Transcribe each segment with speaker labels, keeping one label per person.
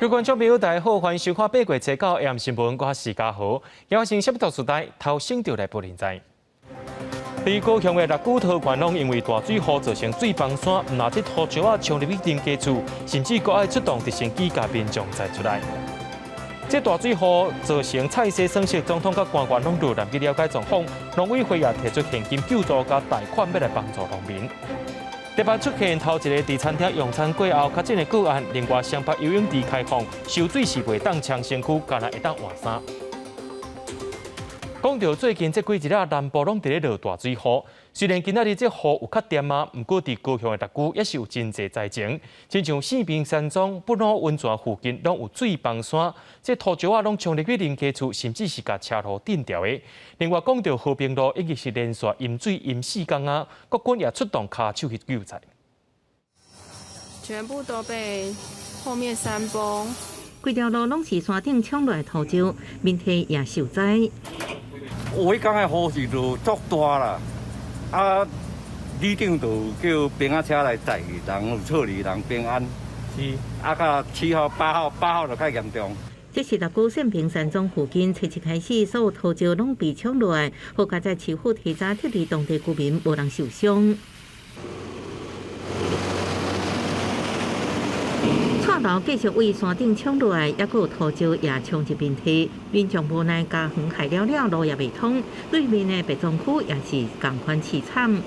Speaker 1: 各位观众朋友，大家好，欢迎收看8月7日 AM 新闻，我是嘉豪。今发生什么大事代？头先就来报现在。在高雄的六股桃园拢因为大水河造成水崩山，唔拿这土石啊冲入去人家厝，甚至搁爱出动直升机甲民众载出来。这大水河造成蔡西省市总统甲官员拢落难去了解状况，农委会也提出现金救助甲贷款，要来帮助农民。特别出现头一个伫餐厅用餐过后确诊的个案，另外双北游泳池开放，受水是袂当穿身躯，干那会当换衫。讲到最近这几日南部拢伫咧落大水雨，虽然今仔日这雨有较点啊，不过伫高雄的特区也是有真侪灾情，亲像四平山庄、不老温泉附近拢有水崩山，这土石啊拢冲入去人家厝，甚至是甲车路顶掉的。另外讲到和平路已经是连续淹水淹4天啊，国军也出动卡手去救灾，
Speaker 2: 全部都被后面山崩，
Speaker 3: 规条路拢是山顶冲落来土石，民体也受灾。
Speaker 4: 有迄天的雨是就足大啦，啊，里长就叫平安车来载人处理人平安，是，啊，到7号、8号就较严重。
Speaker 3: 这是六股县平山庄附近，初一开始所有土石拢被冲落来，好在在市府提早撤离当地居民，无人受伤。串楼继续为山顶冲落来，也有土石也冲入民体，民众无奈家园害了了，路也未通，对面的北庄区也是同款凄惨。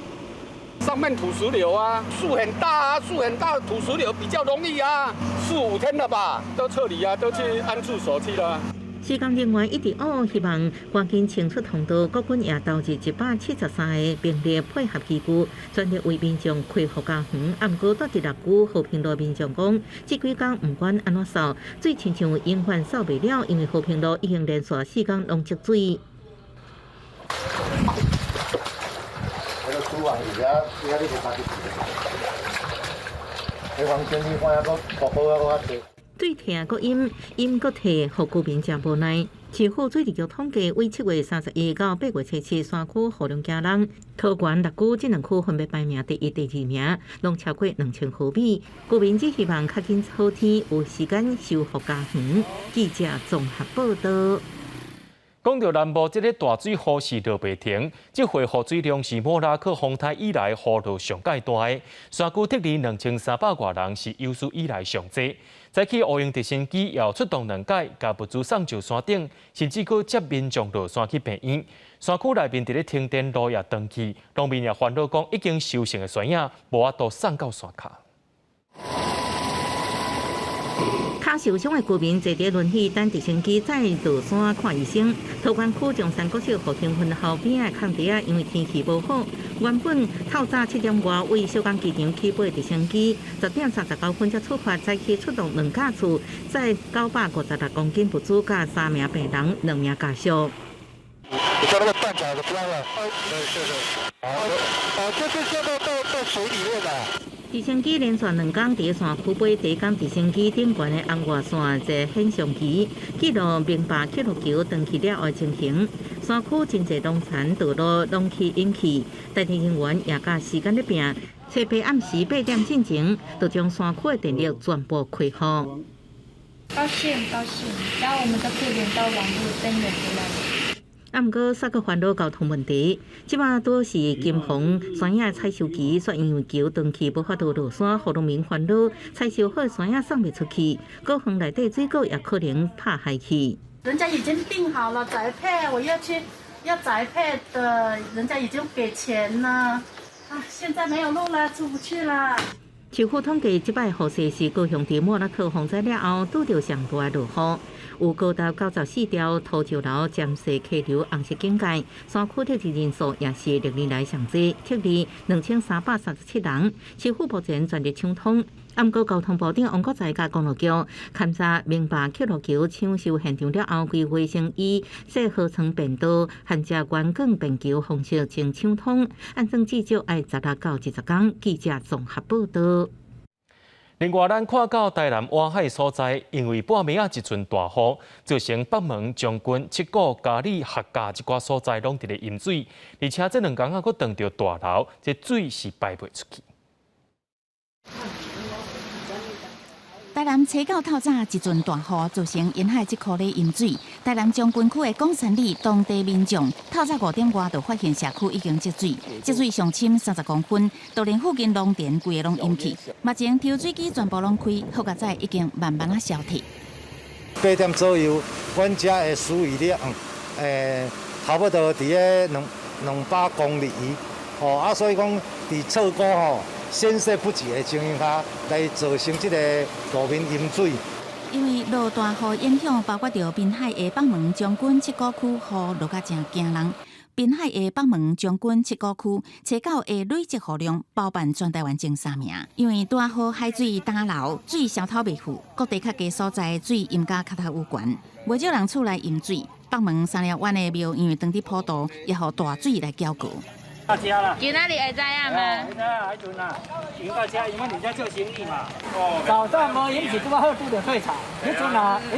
Speaker 5: 上面土石流啊，树很大啊，树很大，土石流比较容易啊，4、5天了吧，都撤离啊，都去安住所去了。
Speaker 3: 施工人员一直希望赶紧清出通道，国军也投入173个兵力配合机构，全力为民众恢复家园。不过，到第六股和平路民众讲，这几天不管安怎扫，水亲像永远扫袂了，因为和平路已经连续4天拢积水。水停搁淹，淹搁退，互居民真无奈。市府水利局统计，为7月31到8月7山区雨量惊人，桃园、六股这两区分别排名第1、第2名，拢超过2000毫米。居民只希望较紧好天，有时间修复家园。记者综合报道。
Speaker 1: 讲到南部这个大水雨是落袂停，这回雨水量是莫拉克风台以来雨量上界大的，山区撤离2300多人是有史以来上济。早起乌用直升机也出动2架，甲物资送上山顶，甚至搁接民众落山去病院。山区内面伫咧停电路也断去，农民也烦恼讲已经收成的山影无法度送到山卡。脚
Speaker 3: 受伤的居民坐伫轮椅等直升机载落山看医生。桃园区中山国小和平分校边的空地啊，因为天气无好，原本透早7点外为小港机场起飞直升机，10点39分才出发，早起出动2架次，载956公斤物资，甲3名病人、2名家属。
Speaker 6: 你说那个断脚的关了？对，好，就是现在到水里面了。
Speaker 3: 直升机连续2天伫山区飞，第一天直升机顶悬的红外线一显像仪记录明白气路球断去了后的情形。山区真侪农田道路拢去引起，台电人员也甲时间咧拼，车白暗时8点进前，就将山区的电力全部开放。
Speaker 7: 高兴，然后我们就可以连到网络登录回来。
Speaker 3: 不过，煞个烦恼交通问题。即马都是金峰山野采收期，却因为桥断去，无法度落山，互农民烦恼。采收好的山野送袂出去，高峰内底水果也可能拍下去。
Speaker 7: 人家已经订好了宅配，我要宅配的，人家已经给钱了。啊，现在没有路了，出不去了。
Speaker 3: 市府统计，即摆雨势是高雄伫莫拉克风灾了后，拄着上大的落雨。有高达94条土石流暂时溪流红色警戒，山区撤离人数也是历年来上济，撤离2337人。市府目前全力抢通。不过，交通部长王国材甲公路局勘察明白铁路桥抢修现场了后，规划成以细河床便道、含遮关港便桥方式前抢通，安装至少要16到20天。记者综合报道。
Speaker 1: 另外，咱看到台南湾海所在，因为半暝一阵大雨，造成北门、将军、七股、嘉里、客家一寡所在拢伫咧淹水，而且这2天啊，佫撞到大楼，这水是排袂出去。
Speaker 2: 台
Speaker 8: 台南车到透早一阵大雨，造成沿海一区的淹水。台南将军区的广山里当地民众透早5点外就发现社区已经积水，积水上深30公分，就连附近农田规个拢淹去。目前抽水机全部拢开，好佳仔已经慢慢消退。
Speaker 6: 8点左右，阮遮的水位了，差不多伫个200公里，所以讲伫错过先势不及的情形下，来造成这个路面淹水。
Speaker 8: 因为落大雨影响，包括着滨海的北门将军七股区，雨落甲真惊人。滨海的北门将军七股区，车到的累积雨量包办全台湾前3名。因为大雨海水打流，水消透袂赴，各地较低所在水淹甲脚头有悬，袂少人厝内淹水。北门3粒湾的庙，因为当地坡道，也互大水来搅过。
Speaker 9: 到家了，
Speaker 10: 去哪里会知影吗？
Speaker 9: 会知影海豚啊，迎到家，因为你在做生意嘛。早上无引起这么好拄着退潮，迄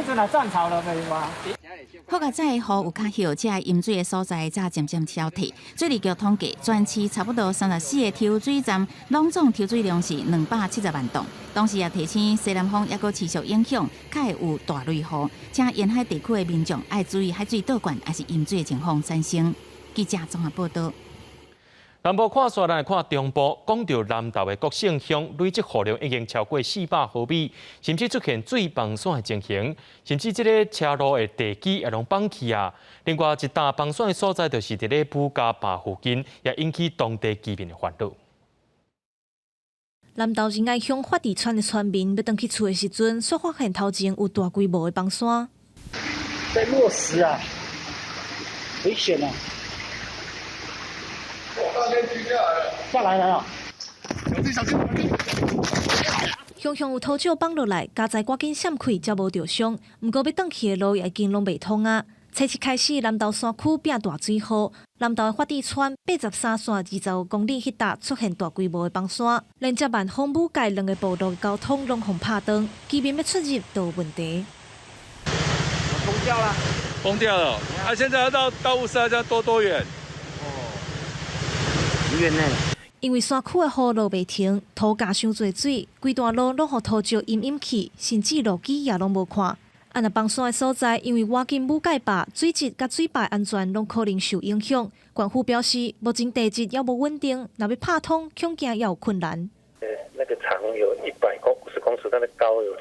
Speaker 9: 阵啊涨潮了没有吗？
Speaker 8: 好佳仔雨有较歇，这淹水的所在才渐渐消退。水利局统计，全市差不多34个抽水站，拢总抽水量是270万吨。同时也提醒西南风也阁持续影响，较会有大雷雨，请沿海地区的民众爱注意海水倒灌还是淹水的情况产生。记者综合报道。
Speaker 1: 南部看山，咱来看中部，讲到南投的国姓乡累积雨量已经超过400毫米，甚至出现水崩山的情形，甚至这个车路的地基也拢崩去啊。另外一大崩山的所在，就是伫咧布加坝附近，也引起当地居民的烦恼。
Speaker 11: 南投仁爱乡发地村的村民要回去厝的时阵，却发现头前有大规模的崩山。
Speaker 9: 在落石啊，危险啊！下来了，
Speaker 11: 乡乡有土石放落来，家宅赶紧闪开，才无着伤。不过要转去的路也已经拢袂通啊。初一开始，南投山区变大水库，南投的发地村83线25公里迄搭出现大规模的崩山，连接万丰武界2个部落的交通拢互拍断，居民要出入都有问题。
Speaker 9: 封掉了，
Speaker 12: 封掉了。现在要到雾社要多远？
Speaker 9: 远呢。
Speaker 11: 因为山区的雨落袂停，土架伤侪水，规段路拢互土石淹去，甚至路基也拢无看。若崩山的所在，因为挖进武界坝，水质甲水坝安全拢可能受影响。官府表示，目前地质也无稳定，若要拍通，恐惊也有困难。
Speaker 13: 那个长有150公尺，它的高有250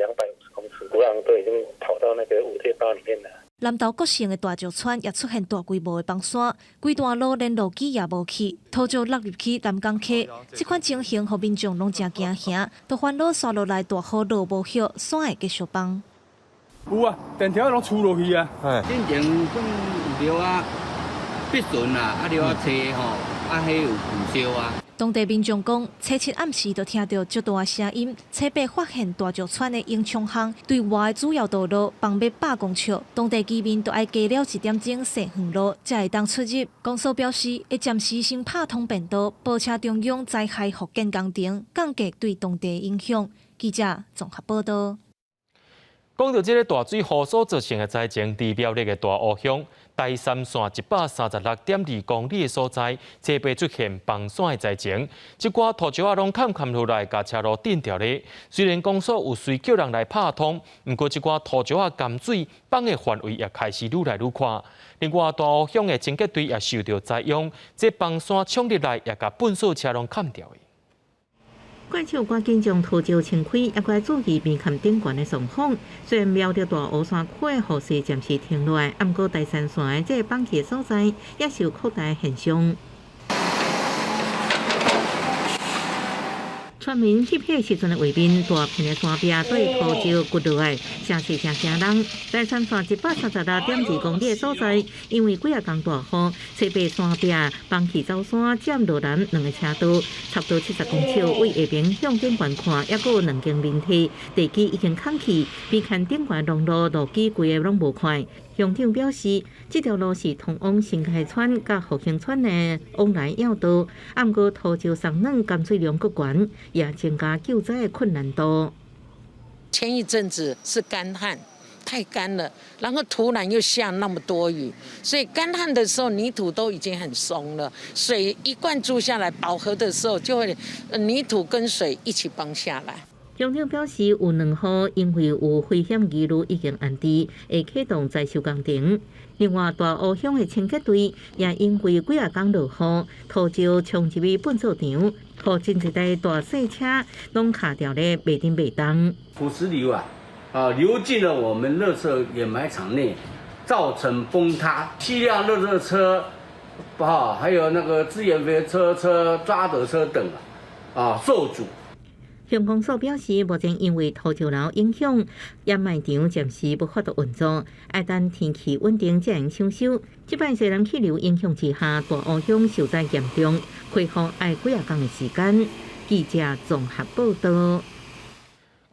Speaker 13: 公尺，土壤都已经跑到那个五铁坝里面了。
Speaker 11: 南投国姓的大石川也出现大规模的崩山，规段路连路基也无去，土石落入去南港溪。这款情形，互民众拢真惊吓，都烦恼刷落来大雨落无歇，山会继续崩。
Speaker 12: 有啊，电条拢出落去啊。
Speaker 14: 进前算有了啊，必顺啊，了啊车吼，迄有腐烧啊。
Speaker 11: 当地民众讲，初7暗时就听到较大的声音，初8发现大石川的永昌巷对外的主要道路崩灭8公尺，当地居民都要加了1点钟行远路，才会当出入。公所表示，会暂时先拍通便道，保车中央灾害复建工程，降低对当地的影响。记者综合报道。
Speaker 1: 讲到这个大水雨所造成的灾情，伫苗栗的大湖乡台三线136.2公里的所在，这边出现崩山的灾情，一寡土石啊拢砍落来，甲车路顶掉咧。虽然公所有随叫人来拍通，不过一寡土石啊含水崩的范围也开始愈来愈宽。另外，大湖乡的清洁队也受到灾殃，这崩山冲入来，也甲粪扫车拢砍掉的。
Speaker 3: 怪手赶紧将土石清开，也该注意面坎顶悬的状况。虽然苗栗大湖山区的雨势暂时停落来，不过第三线的这崩起所在也受扩大现象。村民翕翕时阵的画面，大片的山壁对土石掘落来，城市城人。第三线136.2公里的所在，因为几啊天大雨，西北山壁崩起走山，占落南2个车道，差不多70公尺。为下边向顶悬看，也有2间面梯，地基已经空去，边看顶悬路路基规个拢无看。乡长表示，这条路是通往新开村甲复兴村的往来要道，不过土石松软，含水量过悬，也增加救灾的困难度。
Speaker 15: 前一阵子是干旱，太干了，然后突然又下那么多雨，所以干旱的时候泥土都已经很松了，水一灌注下来，饱和的时候就会泥土跟水一起崩下来。
Speaker 3: 乡长表示，有2户因为有危险记录已经安置，会启动再收工程。另外，大湖乡的清洁队也因为几啊天落雨，土石冲入去粪扫场，互真一台大细车拢卡掉咧袂顶袂动。
Speaker 14: 腐蚀流流进了我们垃圾掩埋场内，造成崩塌。7辆垃圾车，还有那个资源肥车、抓斗车等受阻。
Speaker 3: 乡公所表示，目前因为土石流影响，掩埋场暂时无法度运作，要等天气稳定才能上修。即摆西南气流影响之下，大湖乡受灾严重，恢复要几啊天的时间。记者综合报道。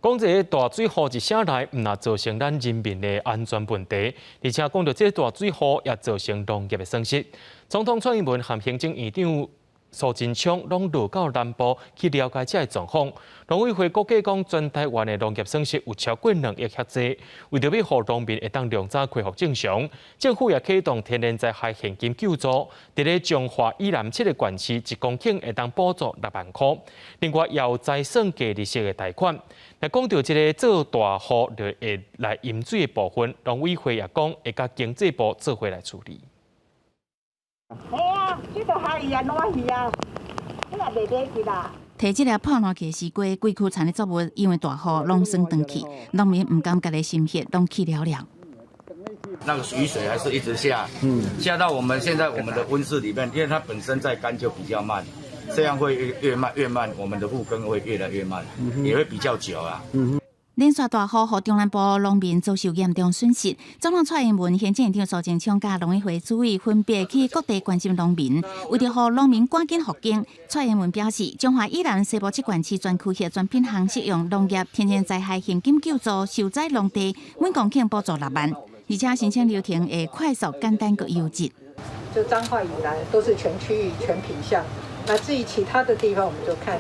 Speaker 1: 讲这个大水雨一声来，唔但造成咱人民的安全问题，而且讲到这大水雨也造成农业的损失。总统蔡英文和行政院长苏贞昌拢落到南部去了解这个状况。农委会估计讲，全台湾的农业损失有超过2亿赫济。为着要让农民会当量早恢复正常，政府也启动天然灾害现金救助，伫咧彰化以南7个县市1公顷会当补助6万块。另外，也有再算低利息的贷款。那讲到这个做大雨就会来淹水的部分，农委会也讲会甲经济部做伙来处理。
Speaker 10: 这个海鱼啊，烂鱼啊，这个袂得去啦。
Speaker 8: 摕即个破烂嘅西瓜，规区产的作物因为大雨拢算断去，农民唔甘家己心血，拢去了了。
Speaker 4: 那个雨水还是一直下，下到我们现在我们的温室里面，因为它本身在干就比较慢，这样会越慢，我们的复耕会越来越慢，也会比较久啊。
Speaker 8: 连续大雨，互中南部农民遭受严重损失。总统蔡英文、行政院长苏贞昌甲农委会主委分别去各地关心农民，为着互农民赶紧复耕，蔡英文表示，彰化以南西部7县市专区协专品项适用农业天然灾害现金救助受灾农地，每公顷补助6万，而且申请流程会快速、简单和优质。
Speaker 16: 就彰化以来都是全区域全品项，那至于其他的地方，我们就看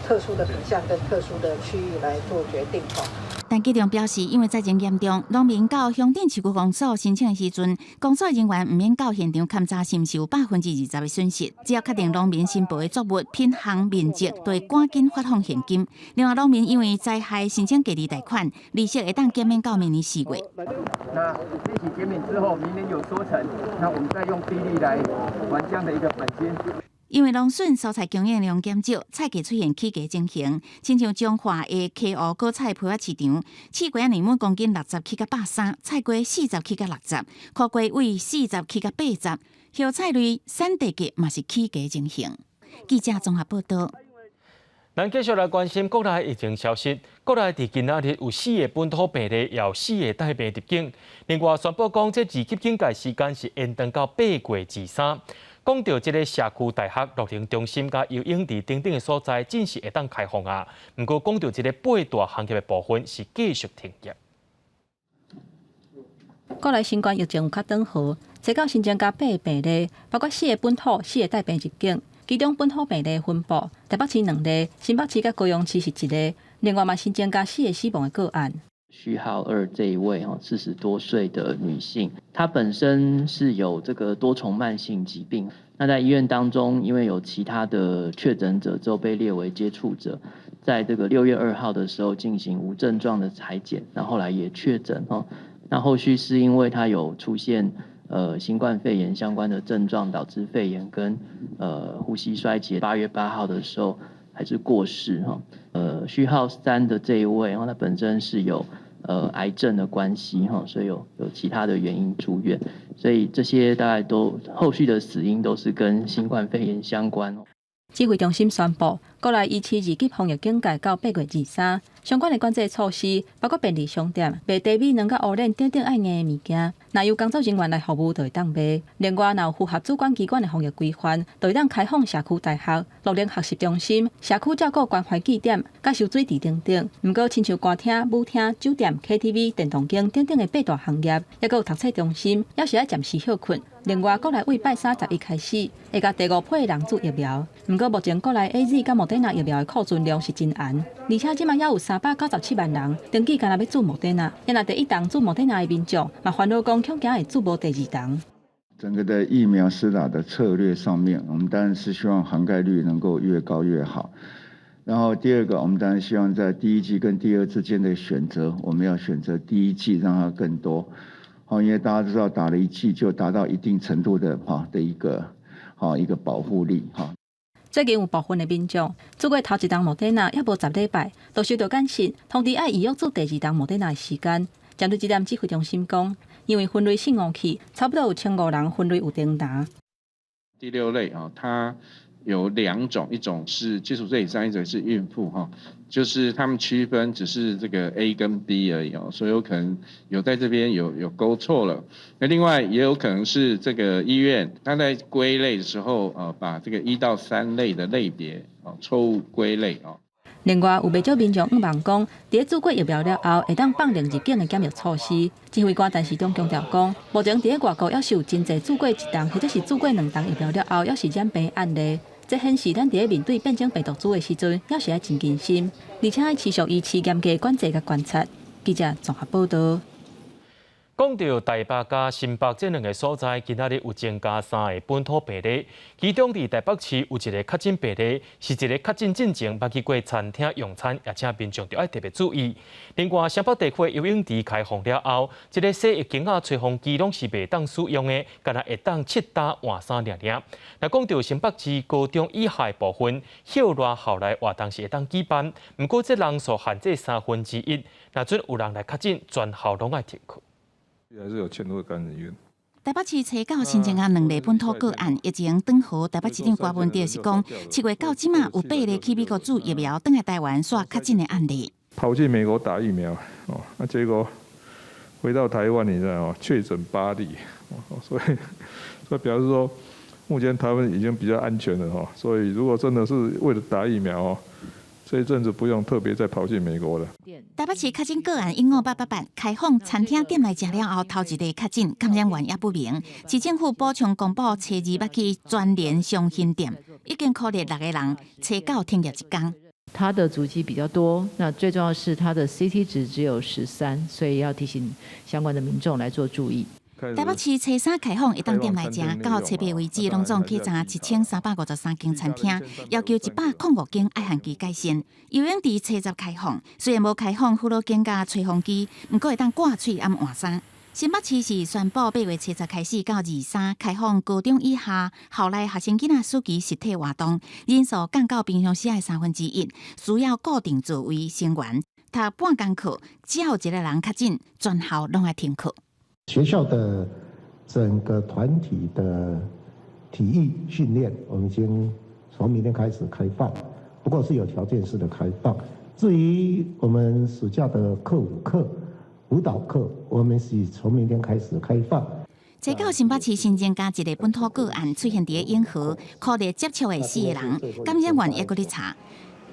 Speaker 16: 特殊的品项跟特殊的区域来做决定哈。
Speaker 8: 但局长表示，因为灾情严重，农民到乡镇市区公所申请的时阵，公所人员唔免到现场勘查，是毋是有20%的损失。只要确定农民申报的作物品项面积，就会赶紧发放现金。另外，农民因为灾害申请低利贷款，利息会当减免到明年4月。
Speaker 9: 那利息减免之后，明年有收成，那我们再用低利来还这样的一个本金。
Speaker 8: 因为农损蔬菜供应量减少，菜价出现起价情形，亲像彰化的溪湖果菜批发市场，刺瓜年每公斤60起到130，菜瓜40起到60，苦瓜为40起到80，叶菜类产地价嘛是起价情形。记者综合报道。
Speaker 1: 咱继续来关心国内疫情消息。国内伫今仔日有4个本土病例，也有4个带病入境。另外宣布讲，这2级警戒时间是延长到8月23。讲到这个社区大学乐龄中心甲游泳池等等的所在，正式会当开放啊。不过讲到这个8大行业的部分是继续停业。
Speaker 17: 国内新冠疫情有较转好，最高新增加8个病例，包括4个本土、4个带病入境。其中本土病例分布，台北市2例，新北市甲高雄市是1例。另外嘛新增加4个死亡的个案。
Speaker 18: 序号2这一位40多岁的女性，她本身是有这个多重慢性疾病。那在医院当中，因为有其他的确诊者之后被列为接触者，在这个6月2号的时候进行无症状的采检，然后后来也确诊那后续是因为她有出现新冠肺炎相关的症状，导致肺炎跟呼吸衰竭。8月8号的时候还是过世序号3的这一位，他本身是有癌症的关系所以有其他的原因住院，所以这些大概都后续的死因都是跟新冠肺炎相关。
Speaker 17: 指挥中心宣布，国内依期2级防疫警戒到8月23，相关的管制措施包括便利商店、卖茶米、卵、甲乌龙等等爱硬的物件，若有工作人员来服务，就会当卖。另外，若有符合主管机关的防疫规范，就会当开放社区大学、乐龄学习中心、社区照顾关怀据点、甲收水池等等。毋过，亲像歌厅、舞厅、酒店、KTV、电动间等等的8大行业，也有读册中心，要是要暂时休困。另外，国内为8月31开始，会甲第5批的人注疫苗。毋过，目前国内 AZ 甲莫德纳疫苗的库存量是真悬，而且即卖也有397万人登记，干那要注莫德纳。因若第1档注莫德纳的民众，嘛烦恼讲恐惊会注无第2档。
Speaker 19: 整个的疫苗施打的策略上面，我们当然是希望涵盖率能够越高越好。然后第二个，我们当然希望在第一季跟第二之间的选择，我们要选择第一季，让它更多。因为大家知道打了1剂就达到一定程度的一个保护力
Speaker 17: 最近有部分的民众，做过头一档莫德纳还无10礼拜，都收到简讯通知要预约做第2档莫德纳的时间。针对这点，指挥中心讲，因为分类信号器差不多有1500人分类有订单。
Speaker 20: 第6类它有2种，一种是基础最以上，一种是孕妇就是他们区分只是这个 A 跟 B 而已所以有可能有在这边有勾错了。那另外也有可能是这个医院他在归类的时候把这个1到3类的类别错误归类
Speaker 17: 另外，有不少民众望讲，在做过疫苗了后，会当放入境的检疫措施。指挥官陈时中强调讲，目前在外国也是有真侪做过1档或者是做过2档疫苗了后，也是染病案例。这显示咱在面对变种病毒株的时阵，也是要真谨慎，而且要持续维持严格管制甲观察。记者综合报道。
Speaker 1: 讲到台北甲新北这2个所在，今仔日有增加3个本土病例，其中伫台北市有1个确诊病例，是一个确诊进前捌去过餐厅用餐，也请民众要特别注意。另外，新北地区游泳池开放了后，这个洗浴巾吹风机拢是袂当使用的，干那会当切打换衫尔尔。那讲到新北市高中以下部分校内校内活动是会当举办，不过这人数限制1/3，若准有人来确诊，全校拢爱停课。
Speaker 12: 还是有迁入感染源。
Speaker 8: 台北市初到新增加2例本土个案，疫情长河。台北市长郭文哲是讲，7月到即马有8例去美国注疫苗，回来台湾煞确诊的案例。
Speaker 12: 跑去美国打疫苗那结果回到台湾，你知道确诊8例所以表示说，目前台湾已经比较安全了所以如果真的是为了打疫苗这一阵子不用特别再跑去美国了。
Speaker 8: 台北市确诊个案15888，开放餐厅店来食了后，头一例确诊，感染源也不明。市政府补充公布，初2捌去全联商品店，已经扣列6个人，初9停业1天。
Speaker 21: 它的足迹比较多，那最重要是它的 CT 值只有13，所以要提醒相关的民众来做注意。
Speaker 8: 台北市初3开放一档店来食，到初8为止，拢总去查1353间餐厅，要求105间爱限期改善。游泳池初10开放，虽然无开放护老间甲吹风机，不过会当挂喙按换衫。新北市是宣布8月初10开始到23开放高中以下校内学生囡仔暑期实体活动，人数降到平常时的1/3，需要固定座位成员。读半工课，只要有1个人确诊，全校拢要停课。
Speaker 22: 学校的整个团体的体育训练，我们已经从明天开始开放，不过是有条件式的开放。至于我们暑假的课舞课、舞蹈课，我们是从明天开始开放。
Speaker 8: 初9新北市新增加1个本土个案，出现伫永和，可能接触的4个人，感染源也搁咧查。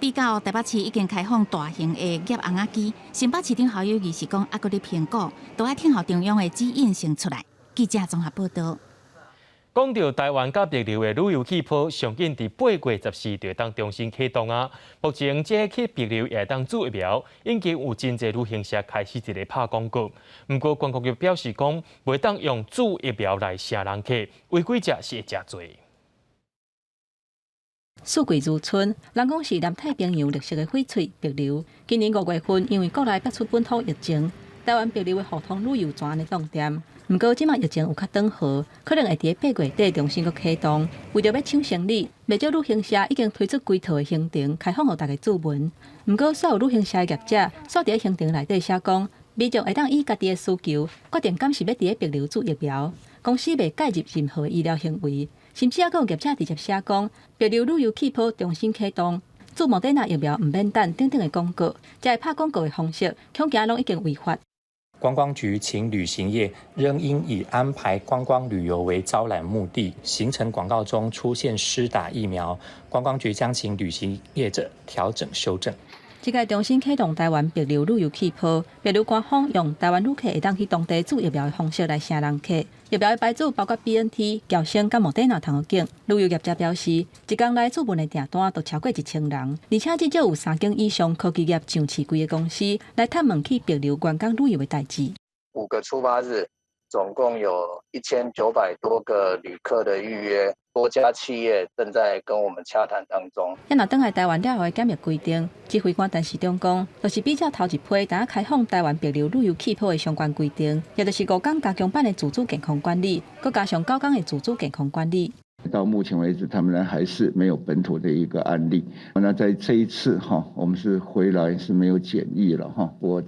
Speaker 8: 比较台北市已经开放大型的叶红仔机，新北市长侯友宜是讲还搁咧评估，都要听候中央的指引先出来。记者综合报道。
Speaker 1: 讲到台湾甲帛琉的旅游气泡，上紧伫8月14就会当重新启动啊！目前这去帛琉也当注疫苗，已经有真侪旅行社开始一个拍广告。不过观光局表示讲，袂当用注疫苗来吸人客，违规者是会真罪。
Speaker 17: 四季如春，人讲是南太平洋绿色的翡翠帛琉。今年5月份，因为国内爆出本土疫情，台湾帛琉的互通旅游全安尼冻点。不过，即马疫情有较缓和，可能会伫8月底重新启动。为着要抢生理，不少旅行社已经推出几套的行程，开放予大家注文。不过，所有旅行社的业者，所伫行程内底写讲，民众会当依家己的需求，决定敢是要伫帛琉注疫苗。公司袂介入任何医疗行为，甚至还有业者直接写讲，帛琉旅游气泡重新启动，注莫德纳疫苗唔免等等的广告，这个拍广告的方式，恐惊拢已经违法。
Speaker 23: 观光局请旅行业仍应以安排观光旅游为招揽目的，行程广告中出现施打疫苗，观光局将请旅行业者调整修正。
Speaker 17: 即个重新启动台湾帛琉旅游气泡，帛琉官方用台湾旅客会当去当地注疫苗的方式来吸人客。疫苗的牌子包括 BNT、高生甲莫德纳同种。旅游业者表示，一天来注文的订单都超过1000人，而且至少有3间以上科技业上市贵的公司来探问去帛琉观光旅游的代志。
Speaker 13: 5个出发日，总共有1900多个旅客的预约。
Speaker 2: 多家企业正在跟我们洽谈当中。
Speaker 17: 若倒来台湾了后的检疫规定，指挥官陈时中讲，就是比较头一批打开放台湾别流旅游气泡的相关规定，也就是5天加强版的自主健康管理，佮加上9天的自主健康管理。
Speaker 19: 到目前为止，他们还是没有本土的一个案例。那在这一次我们是回来是没有检疫了不过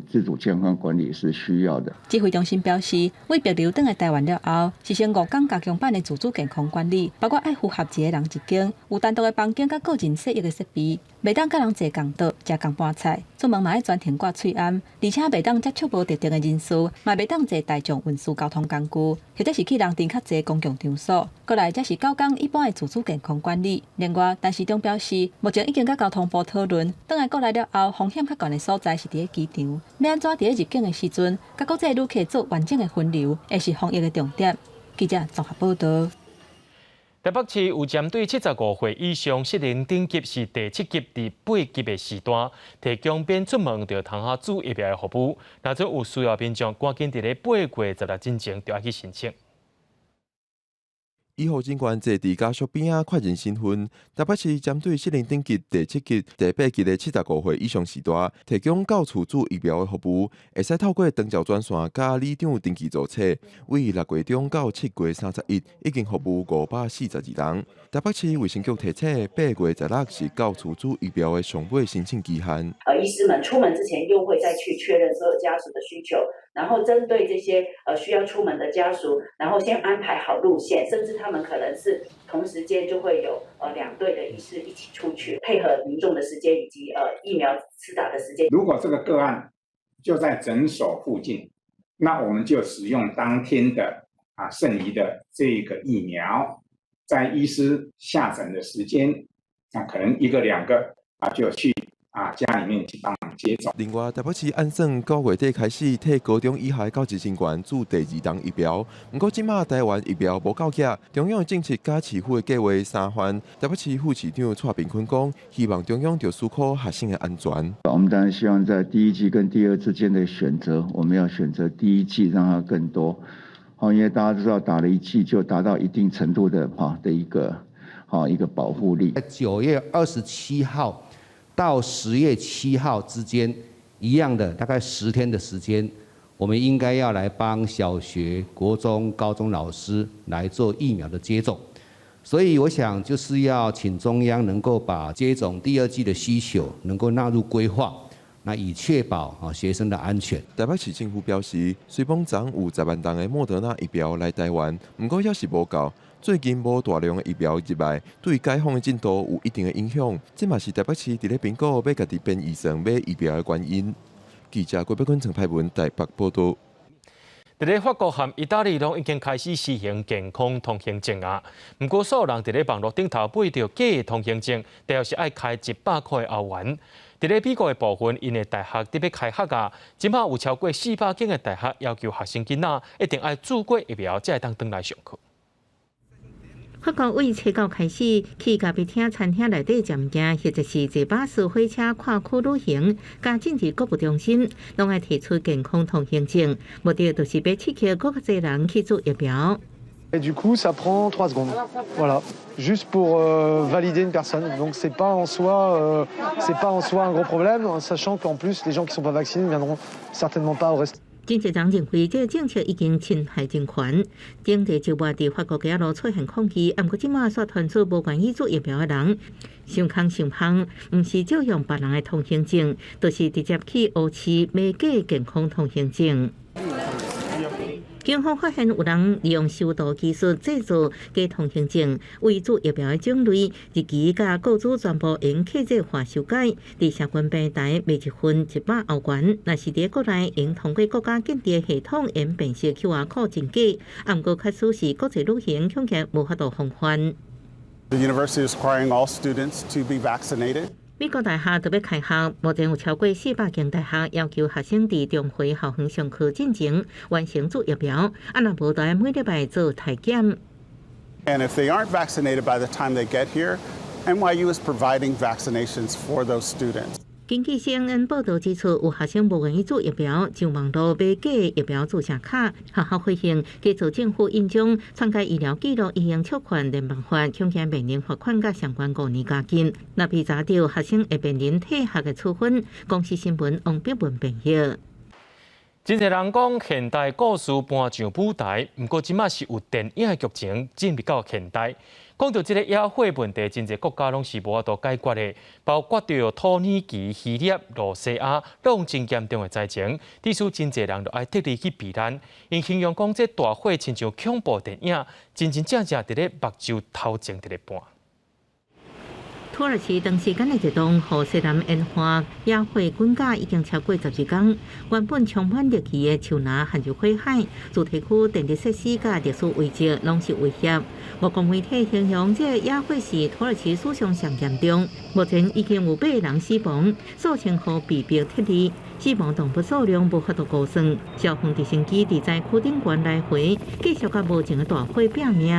Speaker 19: 自主健康管理是需要的。
Speaker 17: 指挥中心表示，为别流倒来台湾了后，实行5天加强版的自主健康管理，包括爱符合1个人1间，有单独的房间甲个人洗浴的设备，袂当甲人坐共桌、食共盘菜，出门嘛要全程挂喙安，而且袂当接触无特定的人士，嘛袂当坐大众运输交通工具，或者是去人丁较侪公共场所。过来则是9天一般的自主健康管理。另外，陈时中表示，目前已经甲交通部讨论，倒来国内了后，风险较悬的所在是伫咧机场，要安怎伫咧入境的时阵，甲国际旅客做完整的分流，会是防疫的重点。记者综合报道。
Speaker 1: 台北市有针对75岁以上适龄等级是第7级至8级的时段，提供免出门就通下注疫苗的服务。若做有需要民众，赶紧伫咧8月16日之前就要去申请。
Speaker 5: 医护人员坐伫家属边确认身份。台北市针对适龄等级第7级、第8级的75岁以上时段，提供到厝注疫苗的服务，会使透过长照专线甲里长登记注册。为6月中到7月31，已经服务542人。台北市卫生局提醒，8月16是到厝注疫苗的上尾申请期限。
Speaker 7: 医师们出门之前又会再去确认所有家属的需求，然后针对这些需要出门的家属，然后先安排好路线，甚至他们可能是同时间就会有2队的医师一起出去，配合民众的时间以及疫苗施打的时间。
Speaker 24: 如果这个个案就在诊所附近，那我们就使用当天的剩余的这个疫苗，在医师下诊的时间，可能1个2个就去家里面去帮忙接种。
Speaker 5: 另外，台北市按算9月底开始替高中以下教职人员注第2档疫苗，不过即马台湾疫苗无够额，中央的政策甲市府的计划3环。台北市副市长蔡炳坤讲，希望中央就思考学生的安全。
Speaker 19: 我们当然希望在第1剂跟第2之间的选择，我们要选择第1剂，让它更多。因为大家知道打了1剂就达到一定程度的一个保护力。
Speaker 25: 在9月27号到10月7号之间，一样的大概10天的时间，我们应该要来帮小学、国中、高中老师来做疫苗的接种。所以我想就是要请中央能够把接种第2剂的需求能够纳入规划。那以确保学生的安全。
Speaker 5: 台北市政府表示，虽然昨有10万剂的莫德纳疫苗来台湾，不过也是无够。最近无大量的疫苗入来，对解封的进度有一定的影响。这嘛是台北市伫咧评估要家己编预算买疫苗的原因。记者郭北坤、陈派文台北报道。伫咧
Speaker 1: 法国和意大利拢已经开始实行健康通行证啊，不过所有人伫咧网络顶头买到假的通行证，都要是爱开100块的欧元。伫咧美国的部分，因的大学特别开学啊，即马有超过400间的大学要求学生囡仔一定要注过疫苗，才会当回来上课。
Speaker 3: 法国为初9开始，去咖啡厅、餐厅内底占镜，或者是坐巴士、火车跨区旅行，加政治购物中心，拢爱提出健康通行证，目的就是要刺激更侪人去做疫苗。
Speaker 26: Et du coup, ça prend 3 secondes. Voilà, juste pour valider une personne. Donc c'est pas en soi un gros problème, sachant qu'en plus les gens qui sont pas vaccinés ne viendront certainement pas au reste.
Speaker 3: 真侪人认为这政策已经侵害人权。整地周末伫法国街路出现抗议，不过即马却传出无愿意做疫苗的人，伤空伤香，唔是借用别人的通行证，就是直接去乌市买假健康通行证。警方发现有人利用修图技术制作假通行证，为做疫苗的种类、日期甲购资全部用刻字化修改，伫社群平台卖1份100欧元。若是伫国内用通过国家鉴定系统用辨识 QR code 真假，不过确实是国际旅行恐吓无法度防范。
Speaker 27: The university is requiring all students to be vaccinated.
Speaker 3: 美国大学特别开学，目前有超过400间大学要求学生伫重回校园上课进前完成做疫苗，若无就要每礼拜做体检。
Speaker 27: And if they aren't vaccinated by the time they get here, NYU is providing vaccinations for those students.
Speaker 3: 根据 CNN 报道指出，有学生无愿意做疫苗，上网络买假疫苗注射卡，学校回应加做政府印章篡改医疗记录，已经触犯联邦法，恐惊面临罚款甲相关5年加金。若被查到，学生会面临退学的处分。公司新闻王碧文报道。
Speaker 1: 真侪人讲现代故事搬上舞台，不过即马是有电影的剧情进入到现代。讲到这个野火问题，真侪国家拢是无法度解决的，包括着土耳其、希腊、罗西亚，拢真严重的灾情，致使真侪人都爱特地去避难。因形容讲这大火亲像恐怖电影，真正伫咧目睭头前伫咧搬。
Speaker 3: 土耳其长时间的一栋和西南烟花野火滚架已经超过12天，原本充满热气的树林陷入火海，主题区电力设施甲特殊遗迹拢是威胁。外国媒体形容这野火是土耳其史上上严重，目前已经有8人死亡，数千户被迫撤离，死亡动物数量无法度估算。消防直升机伫灾区顶悬来回，继续甲无情的大火拼命。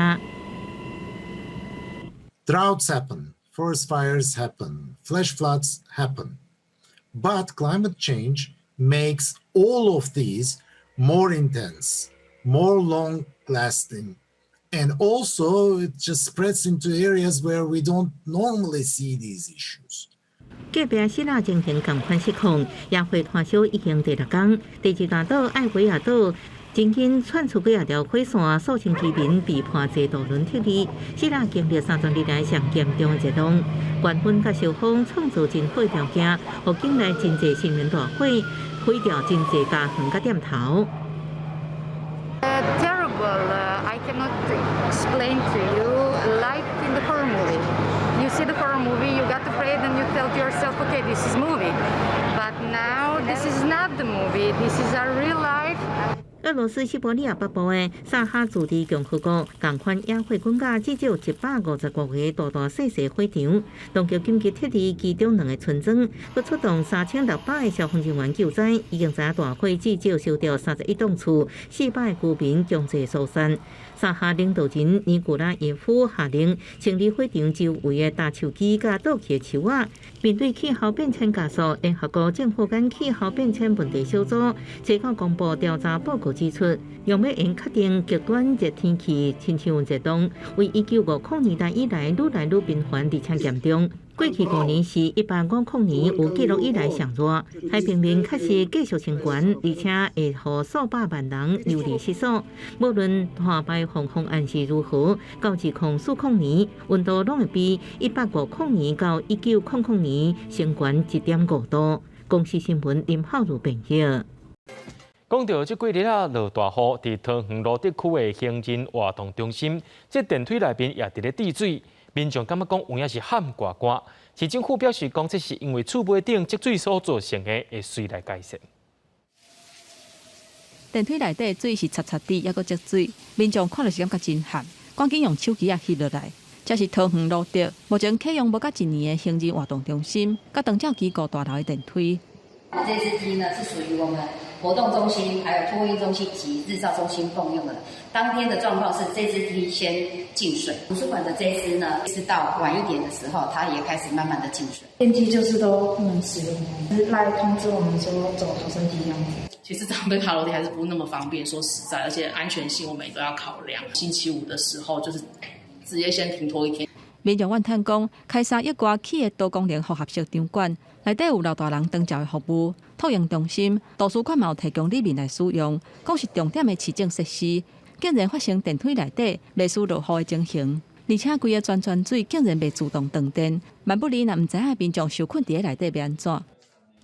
Speaker 4: Droughts happen. Forest fires happen, flash floods happen. But climate change makes all of these more intense, more long-lasting, and also it just spreads into areas where we don't normally see these issues.
Speaker 3: 隔壁希腊进行同款失控，野火炭烧已经第6天，第2大岛爱维亚岛。曾经窜出几条火线，数千居民被迫坐渡轮撤离。希腊经历30年来上严重的热浪，官方甲消防创造真好条件，互境内真侪森林大火，毁掉真侪家园甲店头。
Speaker 6: Terrible. I cannot explain to you. Like in the horror movie, you see the horror movie, you got afraid, and you tell to yourself, "Okay, this is movie." But now this is not the movie. This is our real life.
Speaker 3: 俄罗斯西伯利亚北部的萨哈自治共和国，同款野火滚架至少155个大大小小火场，当局紧急撤离其中2个村庄，佮出动3600个消防人员救灾。已经知影大火至少烧掉31栋厝，400个居民强制疏散。萨哈领导人尼古拉耶夫下令清理火场周围的大树枝甲倒去的树仔。面对气候变迁加速，联合国政府间气候变迁问题小组最高公布调查报告指出，用要用确定极端热天气，亲像热浪，为1950年代以来愈来愈频繁而且严重。过去5年是150年有记录以来上热，海平面确实继续升悬，而且会予数百万人流离失所。无论碳排放方案是如何，到2040年，温度拢会比1850年到1900年升悬1.5度。公司新闻林浩如编辑。
Speaker 1: 讲到这几日落大雨，伫桃园罗德区的行人活动中心，这电梯内面也伫咧滴水。民众感觉讲有影是喊呱呱，市政府表示讲这是因为厝尾顶积水所造成的，会随来改善。
Speaker 17: 电梯内底水是擦擦滴，还阁积水，民众看了是感觉真寒，赶紧用手机啊翕落来。这是桃园罗德目前启用无到1年的行人活动中心，甲长照机构大楼的电梯。
Speaker 10: 这支梯呢是属于我们活动中心、还有托运中心及日照中心共用的。当天的状况是这支梯先进水，图书馆的这支呢是到晚一点的时候，它也开始慢慢的进水。
Speaker 11: 电梯就是都不能使用，来通知我们说走逃生梯这样子。
Speaker 14: 其实长辈爬楼梯还是不那么方便，说实在，而且安全性我们也都要考量。星期五的时候就是直接先停拖1天。
Speaker 17: 民众怨叹讲，开3亿外起的多功能复合式场馆，内底有老大人长照的服务，托婴中心、图书馆嘛有提供里面来使用，讲是重点的市政设施，竟然发生电梯内底未输落雨的情形，而且规个泉水竟然未自动断电，万不离若唔知影民众受困伫内底要安怎？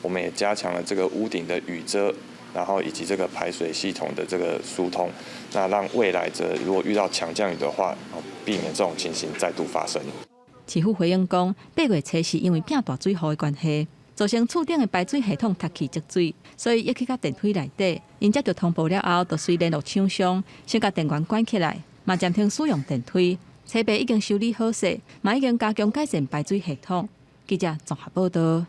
Speaker 15: 我们也加强了这个屋顶的雨遮，然后以及这个排水系统的这个疏通，那让未来如果遇到强降雨的话，避免这种情形再度发生。
Speaker 17: 市府回应讲，8月初是因为拼大水雨的关系，造成厝顶的排水系统塌去积水，所以一去到电梯内底，因接到通报了后，就随联络厂商，先把电源关起来，嘛暂停使用电梯。设备已经修理好势，嘛已经加强改善排水系统。记者综合报道。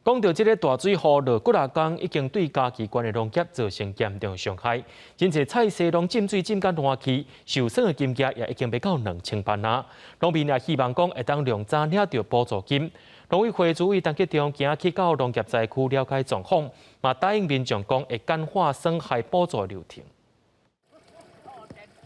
Speaker 1: 讲到这个大水雨落几啊天，已经对家己关的农业造成严重伤害。真侪菜色拢浸水浸甲烂去，受损的金额也已经要到2000万啊。农民也希望讲会当量早领到补助金。农委会主委陈吉仲今仔去到农业灾区了解状况，嘛答应民众讲会简化损害补助流程。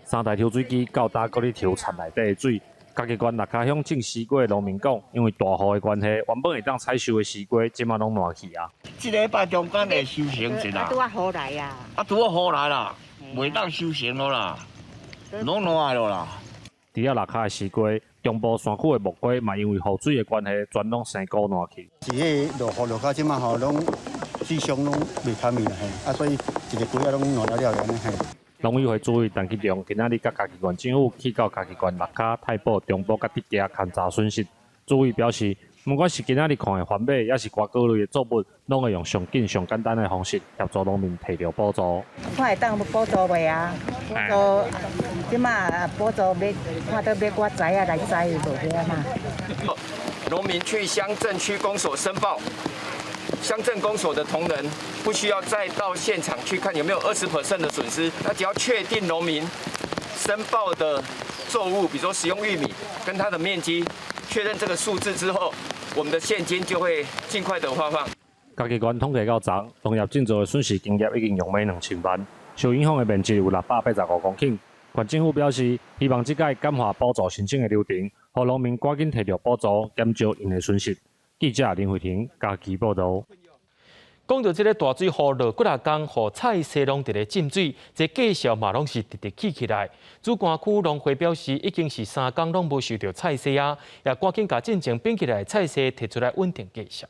Speaker 9: 三台抽水机到搭搁咧抽田内底的水。嘉义县六卡乡种西瓜的农民讲，因为大雨的关系，原本会当采收的西瓜，即马拢烂去啊。
Speaker 12: 这礼拜中间会收成一啦。拄啊雨来啊。拄啊雨来啦，袂当收成咯啦，拢烂咯啦。
Speaker 9: 除了六卡的西瓜，中部山区的木瓜嘛，因为雨水的关系，全拢生菇烂去。
Speaker 16: 是迄落雨落到即马吼，拢水箱拢袂堪去啦，嘿，啊所以一个龟啊拢烂了了安尼嘿。
Speaker 9: 农委会主委陈吉仲今仔日甲嘉义县政府去到嘉义县六卡、太保、中部甲直辖勘查损失。主委表示，不管是今仔日看的番麦，也是瓜各类的作物，拢会用上紧、上简单的方式协助农民摕到补助。
Speaker 18: 看会当补助袂啊？补助即马补助要看到要我知啊来知就无啊嘛。
Speaker 12: 农民去乡镇区公所申报。乡镇公所的同仁不需要再到现场去看有没有20% 的损失，那只要确定农民申报的作物，比如说使用玉米跟它的面积，确认这个数字之后，我们的现金就会尽快的发放。
Speaker 9: 嘉义县统计到昨，农业种植的损失金额已经用每2000万，受影响的面积有685公顷。县政府表示，希望这届简化补助申请的流程，让农民赶紧摕到补助，减少因的损失。记者林慧婷嘉义报道。
Speaker 1: 讲到这个大水雨落几啊天，和菜西拢伫咧浸水，这介绍嘛拢是直直起来。主管区农会表示，已经是3天拢无收到菜西啊，也赶紧把进前变起来的菜西摕出来稳定介绍。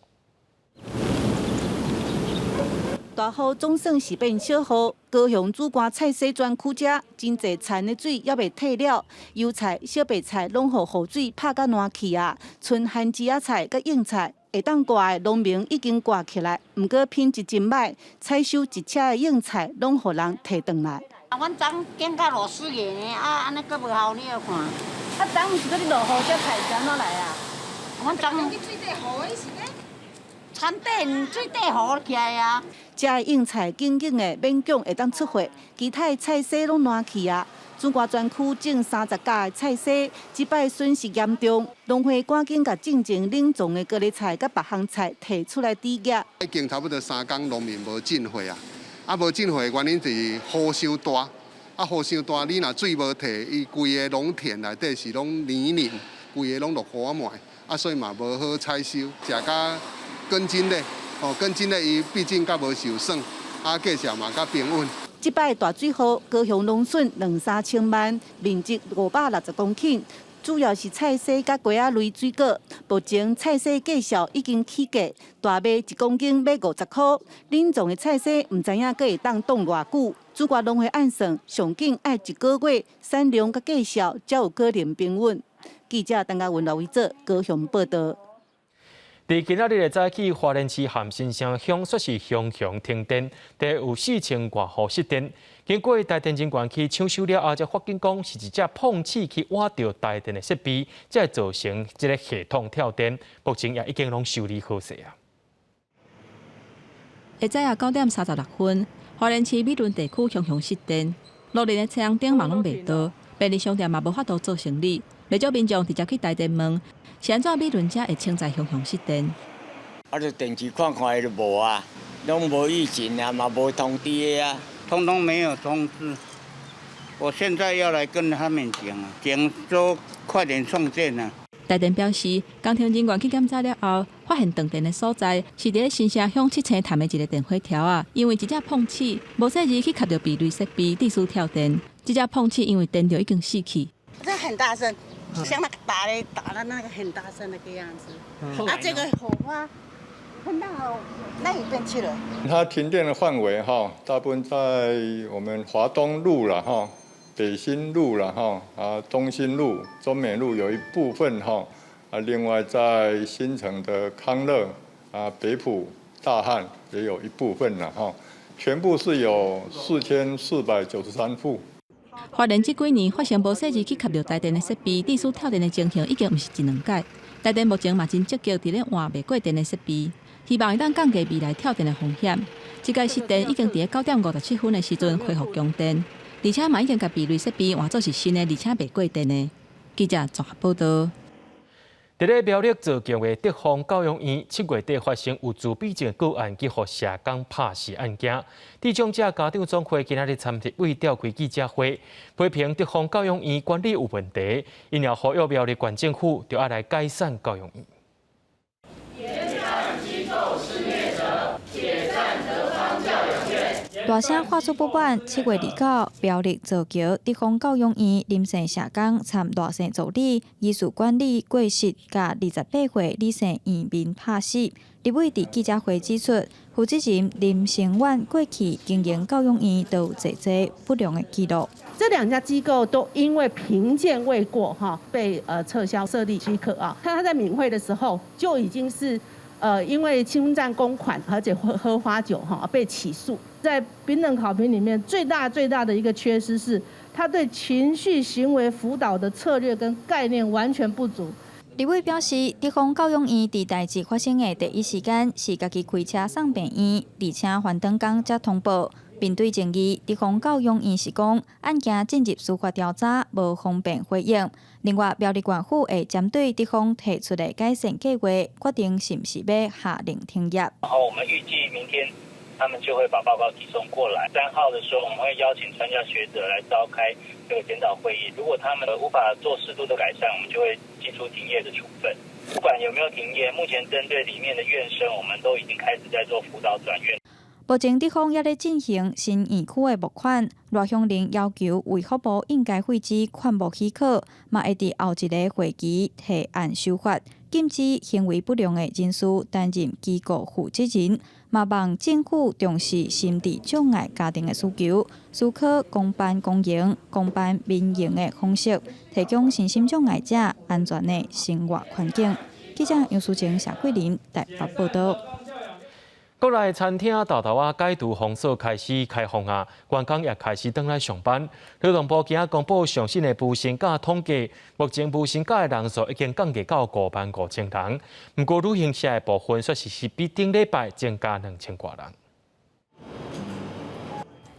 Speaker 20: 大雨总算是变小雨，高雄主管菜西专区遮真侪田的水还未退了，油菜、小白菜拢互雨水拍甲烂去啊，剩番薯仔菜甲硬菜。会当挂的农民已经挂起来，毋过品质真歹，采收一车的硬菜拢互人摕转来。
Speaker 18: 阮昨见到落水个，安尼阁无效你要看。昨毋是搁咧落雨才菜是哪来啊？阮昨去水底雨的是咧，田底水底雨起来啊。
Speaker 20: 遮的硬菜紧紧的勉强会当出货，其他的菜西拢烂去啊。主管专区种30架的菜西，即摆损失严重，农会赶紧甲进前冷藏的高丽菜甲别项菜摕出来抵押。
Speaker 21: 已经差不多3天，农民无进货啊，无进货的原因就是雨伤大，雨伤大，你若水无摕，伊规个农田内底是拢泥泞，规个拢落花麦，所以嘛无好采收，食甲根茎类，根茎类伊毕竟较无受损，价钱嘛较平稳。
Speaker 20: 即摆大水雨，高雄农损2-3千万，面积560公顷，主要是菜西甲瓜仔类水果。目前菜西价销已经起价，大麦1公斤要50块，冷藏的菜西唔知影阁会当冻偌久。主管农会按算，上紧爱1个月，产量甲价销才有可能平稳。记者陈嘉文、刘伟做高雄报道。
Speaker 1: 伫今仔日的早起，花莲市咸新乡乡说是乡停电，得有4000外户失电。经过台电人员去抢修了后，才发现讲是一只碰器去挖到台电的设备，才造成这个系统跳电。目前也已经拢修理好势啊。
Speaker 17: 下早9点36分，花莲市美仑地区乡失电，路人的车辆顶嘛拢袂倒，便利商店嘛无法度做生意，不少民众直接去台电问。是安怎美仑遮会清在乡失电？
Speaker 12: 就电视看看就无啊，拢无预警啊，嘛无通知的啊，通通没有通知。我现在要来跟他们讲啊，讲说快点送电啊。
Speaker 17: 台电表示，工程人员去检查了后，发现断电的所在是伫新社乡7层潭的一个电火条啊，因为一只碰器无细日去卡到避雷设备，地势跳电。这只碰器因为电流已经死去。
Speaker 18: 这很大声。像那个打的那个很大声那个样子，这个火花喷到那一边去了。
Speaker 22: 它停电的范围大部分在我们华东路了北新路了中兴路、中美路有一部分另外在新城的康乐北埔、大汉也有一部分了全部是有4493户。
Speaker 17: 花莲这几年发生无细日去卡到台电的设备，地势跳电的情形已经毋是1-2届。台电目前嘛真积极伫咧换未过电的设备，希望会当降低未来跳电的风险。这届失电已经伫咧9点57分的时阵恢复供电，而且嘛已经甲避雷设备换做是新的，而且未过电的。记者综合报道。
Speaker 1: 伫咧苗栗造桥的德丰教育院，7月底发生有自闭症个案去互社工拍死案件。地长者家长总会今仔日参会召开记者会，批评德丰教育院管理有问题，因也呼吁苗栗县政府就要来改善教育院。
Speaker 2: 大声发出不满。7月29日，苗栗造桥德丰教育院林姓社工参大姓助理艺术管理过失，甲28岁李姓移民拍死。立委伫记者会指出，负责人林成远过去经营教育院都有侪不良的记录。
Speaker 7: 这2家机构都因为评鉴未过被撤销设立许可啊。他在敏会的时候就已经是因为侵占公款，而且喝花酒被起诉。在丙等考评里面，最大的一个缺失是，他对情绪行为辅导的策略跟概念完全不足。
Speaker 2: 立委表示，德丰教育院伫代志发生的第一时间是家己开车送病院，而且返长工才通报。并对争议，德丰教育院是讲案件进入司法调查，无方便回应。另外，苗栗县府会针对德丰提出的改善计划，决定是不是要下令停业。
Speaker 8: 然后我们预计明天他们就会把报告提送过来。3号的时候，我们会邀请专家学者来召开这个检讨会议。如果他们无法做适度的改善，我们就会提出停业的处分。不管有没有停业，目前针对里面的院生，我们都已经开始在做辅导转院。
Speaker 2: 目前德丰也在进行新园区的募款，赖香林要求卫福部应该废止款募许可，嘛会伫后一个会期提案修法，禁止行为不良的人士担任机构负责人，嘛望政府重视心智障碍家庭的需求，思考公办公营、公办民营的方式，提供身心障碍者安全的生活环境。记者杨淑晴、夏桂林台北报道。
Speaker 1: 国内餐厅豆豆解除封锁开始开放啊，员工也开始回来上班。劳动部今仔公布上新的无薪假统计，目前无薪假的人数已经降低到55000人。不过，旅行社的部分却是比顶礼拜增加2000多人。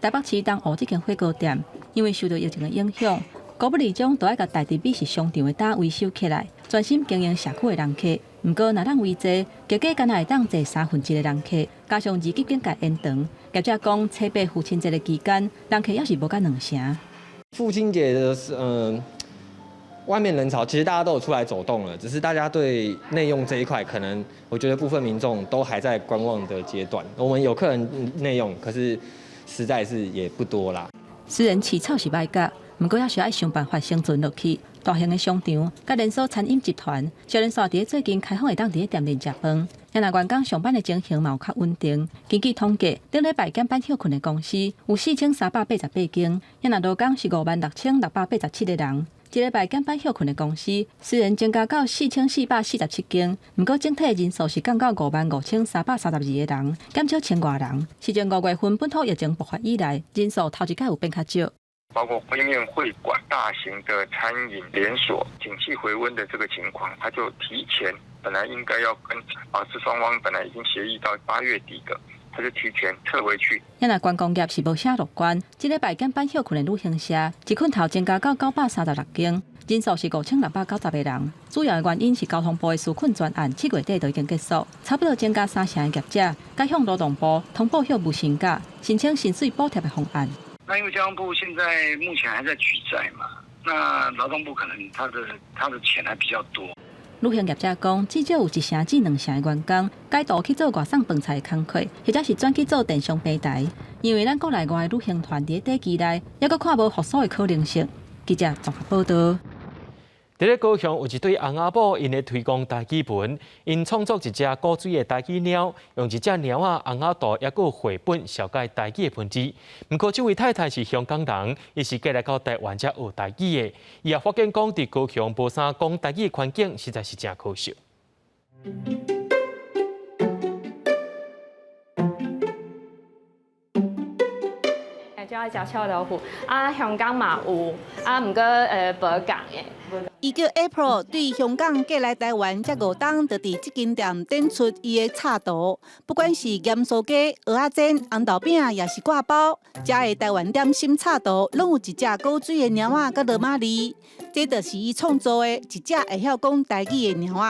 Speaker 17: 台北市东湖这间火锅店，因为受到疫情的影响，古不里将都爱甲大地美食商场的搭维修起来，专心经营社区的人客。不过，若人为多，结果敢若会当坐1/3的人客，加上日急境界延长，业者讲7/8父亲节的期间，人客也是无甲2成。
Speaker 13: 父亲节的外面人潮其实大家都有出来走动了，只是大家对内用这一块，可能我觉得部分民众都还在观望的阶段。我们有客人内用，可是实在是也不多啦。
Speaker 17: 虽然起草是歹甲，不过也需要想办法生存落去。大型的商场、甲连锁餐饮集团，少年煞伫最近开放会当伫咧店面食饭。也若员工上班的情形嘛有较稳定。根据统计，顶礼拜减班休困的公司有4388间，也若劳工是56687个人。一礼拜减班休困的公司虽然增加到4447间，不过整体的人数是降到55332个人，减少1000多人。是从5月份本土疫情爆发以来，人数头一届有变较少。
Speaker 19: 包括会面会馆、大型的餐饮连锁，景气回温的这个情况，它就提前本来应该要跟是双方本来已经协议到8月底的，它就提前撤回去。
Speaker 17: 也若观光业是无啥乐观，这礼拜减班休困的旅行社，一困头增加到936间，人数是5690个人。主要的原因是交通部的纾困专案7月底就已经结束，差不多增加3成的业者，该向劳动部通报休无薪假，申请薪水补贴的方案。
Speaker 19: 那因为交通部现在目前还在举债嘛，那劳动部可能他的钱还比较多。
Speaker 17: 旅行业者讲，至少有1成至2成的员工改道去做外送饭菜的工课，或者是转去做电商平台，因为咱国内外的旅行团伫短期内还阁看无复苏的可能性。记者综合报道。
Speaker 1: 伫咧高雄有一对翁仔某，因咧推广台语文，因创作一只古水的台语猫，用一只猫仔、翁仔肚，也有绘本小解台语的文字。不过，这位太太是香港人，伊是过来到台湾才学台语的。伊也发现讲，伫高雄无啥讲台语的环境，实在是真可惜。
Speaker 23: 叫食臭豆腐香港嘛有，不过无讲的。
Speaker 20: 伊叫 April 对香港过来台湾这5档，就伫这间店展出伊的插图，不管是盐酥鸡、蚵仔煎、红豆饼，也是挂包，食的台湾点心插图，拢有一只古水的猫仔甲罗马里，这就是伊创作的一只会晓讲台语的猫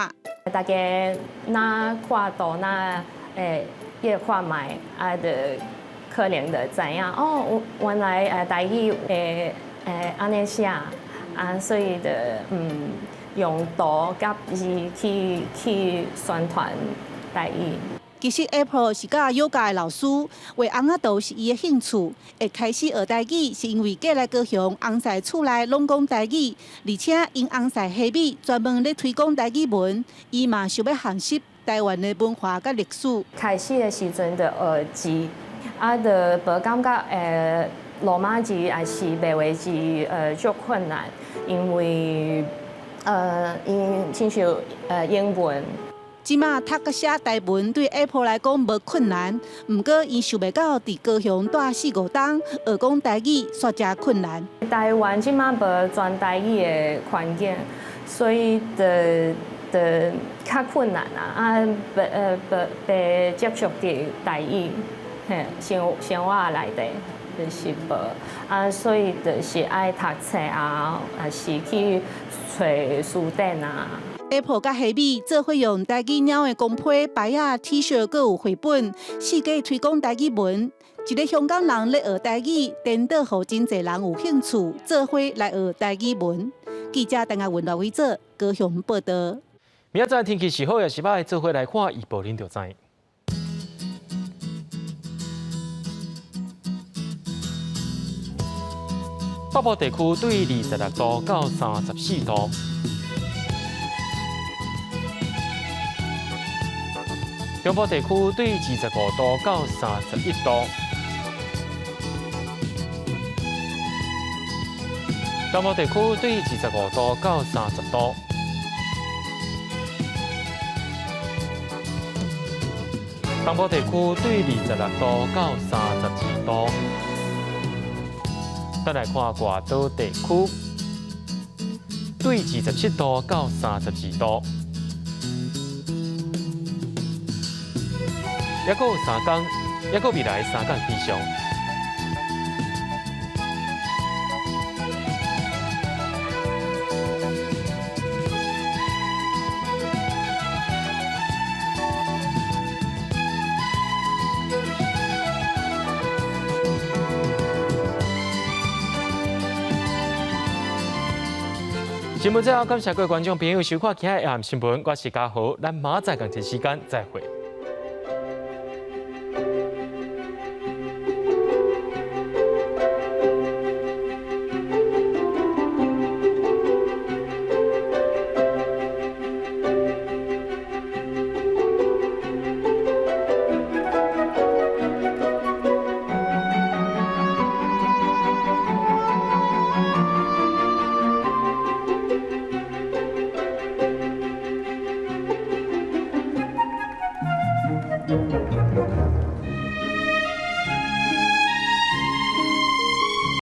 Speaker 20: 仔。
Speaker 4: 大家那看到那越看卖的可能的知影哦，原来台语安尼写。所以的用图甲字去宣传台语。
Speaker 20: 其实 April 是教幼教的老师，画红仔图是伊的兴趣。会开始学台语，是因为过来高雄，翁婿厝内拢讲台语，而且因翁婿黑米专门咧推广台语文，伊嘛想要学习台湾的文化甲历史。
Speaker 4: 开始的时阵的学字，就无感觉罗马字还是白话字足困难，因为因亲像英文。
Speaker 20: 即马读甲写台文对 April 来讲无困难，毋过伊想袂到伫高雄住4-5冬，学讲台语煞真困难。
Speaker 4: 台湾即马无全台语的环境，所以就较困难啊！被接触伫台语，生活内底。就是无所以就是爱读册也是去找书店
Speaker 20: Apple 甲黑米做伙用台语鸟的公批、牌仔、T 恤，阁有绘本，四界推广台语文。一个香港人咧学台语，颠倒互真侪人有兴趣，做伙来学台语文。记者陈亚文来为做高雄报道。
Speaker 1: 明仔载天气是好也是歹，做伙来看预报，恁就知。北部地区对26度到34度，中部地区对25度到31度，东部地区对25度到30度，东部地区对26度到32度。再来看外岛地区，对27度到32度，还阁有3天，还阁未来3天气象。新闻最后，感谢各位观众朋友收看今日暗新闻，我是嘉豪，咱明仔载同一时间再会。
Speaker 5: Thank you.